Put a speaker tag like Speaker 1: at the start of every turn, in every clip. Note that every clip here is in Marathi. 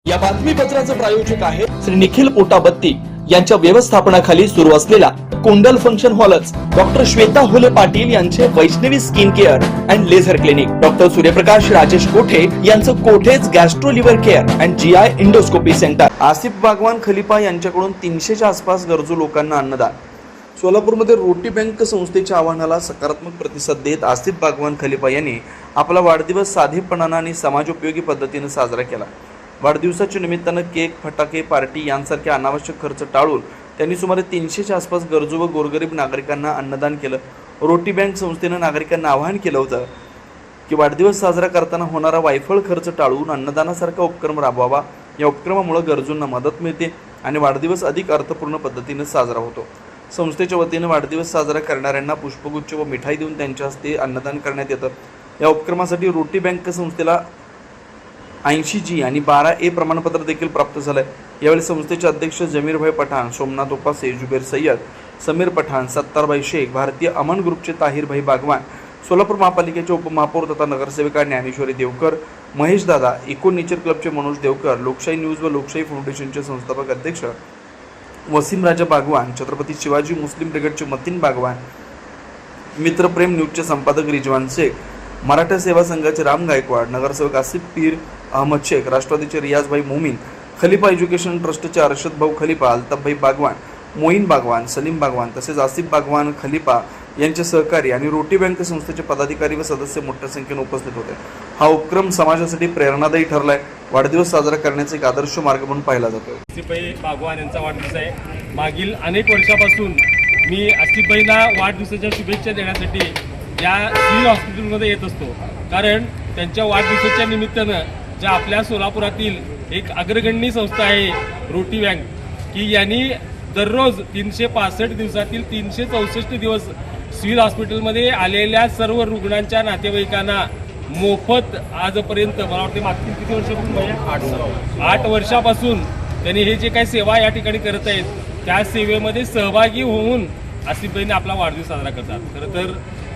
Speaker 1: या बातमीपत्राचे प्रायोजक आहे श्री निखिल पोटाबत्ती यांच्या व्यवस्थापनाखाली सुरू असलेला कुंडल फंक्शन हॉलच डॉक्टर श्वेता होले पाटील यांचे Vaishnavi skin care and laser clinic, doctor Suryaprakash Rajesh Kothe यांचं कोठेज gastro liver care and GI endoscopy centre, Asif Bagwan Khalifa यांच्याकडून 300च्या आसपास गरजू लोकांना अन्नदान। सोलापूरमध्ये रोटी बँक संस्थेच्या आवाहनाला सकारात्मक प्रतिसाद देत आसिफ बागवान खलिफा यांनी आपला वाढदिवस साधेपणाने आणि समाजोपयोगी पद्धतीने साजरा केला। वाढदिवसाच्या निमित्तानं केक, फटाके, पार्टी यांसारखे अनावश्यक खर्च टाळून त्यांनी सुमारे 300च्या आसपास गरजू व गोरगरीब नागरिकांना अन्नदान केलं। रोटी बँक संस्थेनं नागरिकांना आवाहन केलं होतं की वाढदिवस साजरा करताना होणारा वायफळ खर्च टाळून अन्नदानासारखा उपक्रम राबवावा। या उपक्रमामुळे गरजूंना मदत मिळते आणि वाढदिवस अधिक अर्थपूर्ण पद्धतीने साजरा होतो। संस्थेच्या वतीने वाढदिवस साजरा करणाऱ्यांना पुष्पगुच्छ व मिठाई देऊन त्यांच्या हस्ते अन्नदान करण्यात येतं। या उपक्रमासाठी रोटी बँक संस्थेला 80G आणि 12A प्रमाणपत्र देखील प्राप्त झालंय। यावेळी संस्थेचे अध्यक्ष जमीरभाई पठाण, सोमनाथ उपासे, जुबेर सय्यद, समीर पठाण, सत्तारभाई शेख, भारतीय अमन ग्रुपचे ताहिरभाई बागवान, सोलापूर महापालिकेचे उपमहापौर तथा नगरसेविका ज्ञानेश्वरी देवकर, महेश दादा, इको नेचर क्लबचे मनोज देवकर, लोकशाही न्यूज व लोकशाही फाउंडेशनचे संस्थापक अध्यक्ष वसीम राजा बागवान, छत्रपती शिवाजी मुस्लिम ब्रिगेडचे मतीन बागवान, मित्रप्रेम न्यूजचे संपादक रिजवान शेख, मराठा सेवा संघाचे राम गायकवाड, नगरसेवक आसिफ पीर अहमद शेख, राष्ट्रवादीचे रियाजभाई मोमीन, खलिफा एज्युकेशन ट्रस्टचे अर्शद भाऊ खलिफा, अल्ताफभाई बागवान, मोईन बागवान, सलीम बागवान तसेच आसिफ बागवान खलिफा यांचे सहकारी आणि रोटी बँक संस्थेचे पदाधिकारी व सदस्य मोठ्या संख्येने उपस्थित होते। हा उपक्रम समाजासाठी प्रेरणादायी ठरलाय। वाढदिवस साजरा करण्याचा एक आदर्श मार्ग म्हणून पाहिला जातो।
Speaker 2: आसिफभाई बागवान यांचा वाढदिवस आहे। मागील अनेक वर्षापासून मी आसिफभाईंना वाढदिवसाच्या शुभेच्छा देण्यासाठी या सिव्हिल हॉस्पिटलमध्ये येत असतो, कारण त्यांच्या वाढदिवसाच्या निमित्तानं ज्या आपल्या सोलापुरातील एक अग्रगण्य संस्था आहे रोटी बँक, की यांनी दररोज 365 दिवसातील 364 दिवस सिव्हिल हॉस्पिटलमध्ये आलेल्या सर्व रुग्णांच्या नातेवाईकांना मोफत आजपर्यंत मला वाटते मागील किती वर्षापासून 8 वर्षापासून त्यांनी हे जे काही सेवा या ठिकाणी करत आहेत त्या सेवेमध्ये सहभागी होऊन आसिफभाईंनी आपला वाढदिवस साजरा करतात। खरं तर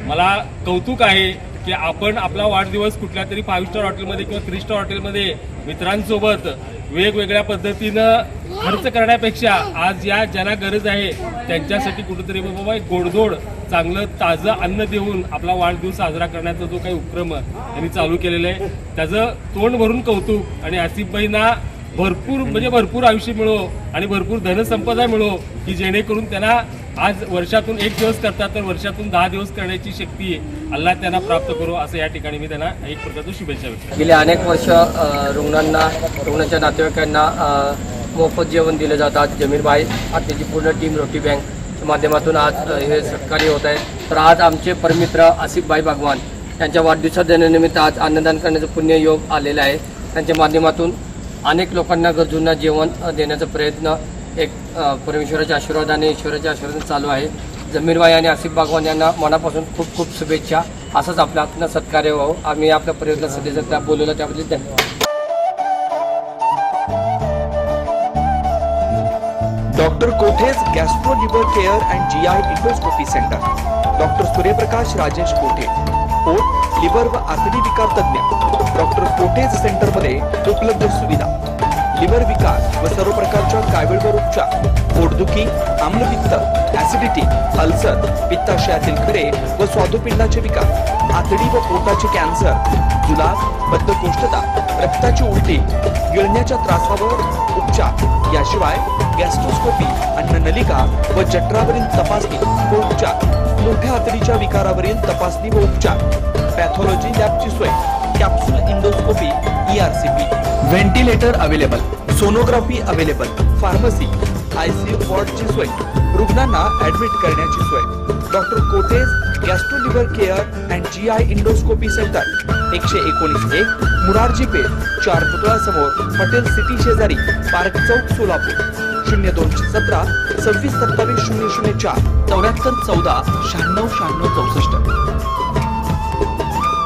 Speaker 2: मला कौतुक आहे की आपण आपला वाढदिवस कुठल्या तरी 5 स्टार हॉटेलमध्ये किंवा 3 स्टार हॉटेलमध्ये मित्रांसोबत वेगवेगळ्या पद्धतीनं खर्च करण्यापेक्षा आज या ज्यांना गरज आहे त्यांच्यासाठी कुठेतरी बाबा एक गोडधोड चांगलं ताजं अन्न देऊन आपला वाढदिवस साजरा करण्याचा जो काही उपक्रम त्यांनी चालू केलेला आहे त्याचं तोंड भरून कौतुक। आणि आसिफभाईंना भरपूर आयुष्य मिळो आणि भरपूर धनसंपदा मिळो की जेणेकरून त्यांना आज वर्षातून 1 दिवस करतात तर वर्षातून 10 दिवस करण्याची शक्ती अल्लाह त्यांना प्राप्त करो असं या ठिकाणी मी त्यांना एक प्रकारची शुभेच्छा व्यक्त करतो।
Speaker 3: गेले अनेक वर्ष रुग्णांच्या नातेवाईकांना मोफत जेवण दिले जातात। जमीरभाई आणि त्याची पूर्ण टीम रोटी बँकच्या माध्यमातून आज हे सत्कार्य होत आहे। तर आज आमचे परमित्र आसिफभाई बागवान यांच्या वाढदिवसानिमित्त आज अन्नदान करण्याचं पुण्य योग आलेला आहे। त्यांच्या माध्यमातून अनेक लोकांना गरजूंना जेवण देण्याचा प्रयत्न एक परमेश्वराच्या आशीर्वादाने ईश्वराच्या आशीर्वादाने चालू आहे। जमीरभाई आणि आसिफ बागवान यांना मनापासून खूप खूप शुभेच्छा। असंच आपलं सत्कार्य व्हावं। आम्ही आपल्या परिवाराला सध्या त्या बोलवलं त्याबद्दल धन्यवाद।
Speaker 1: Doctor Kothe's gastro liver care and GI endoscopy centre, doctor Suryaprakash Rajesh कोठे, पोट, लिव्हर व आतडी विकार तज्ञ। डॉक्टर कोठेज सेंटरमध्ये उपलब्ध सुविधा, लिव्हर विकार व सर्व प्रकारच्या कावीळवर उपचार, पोटदुखी, आम्लपित्त, ऍसिडिटी, अल्सर, पित्ताशयातील खडे व स्वादुपिंडाचे विकार, आतडी व पोटाचे कॅन्सर, जुलाब, बद्धकोष्ठता, रक्ताची उलटी, गिळण्याच्या त्रासावर उपचार। याशिवाय गॅस्ट्रोस्कोपी, अन्ननलिका व जठरावरील तपासणी व उपचार, मोठ्या आतडीच्या विकारावरील तपासणी व उपचार, पॅथॉलॉजी लॅबची सोय, capsule endoscopy, ERCP, ventilator available, sonography available, pharmacy, ICU वॉर्डची सोय, रुग्णांना ऍडमिट करण्याची सोय। Doctor Kothe's gastro liver care and GI endoscopy centre, 119 Murarji Peth, 4 पुतळा समोर, हॉटेल सिटी शेजारी, पार्क चौक, सोलापूर। 0217 26 27 004 74 14 96 96 64।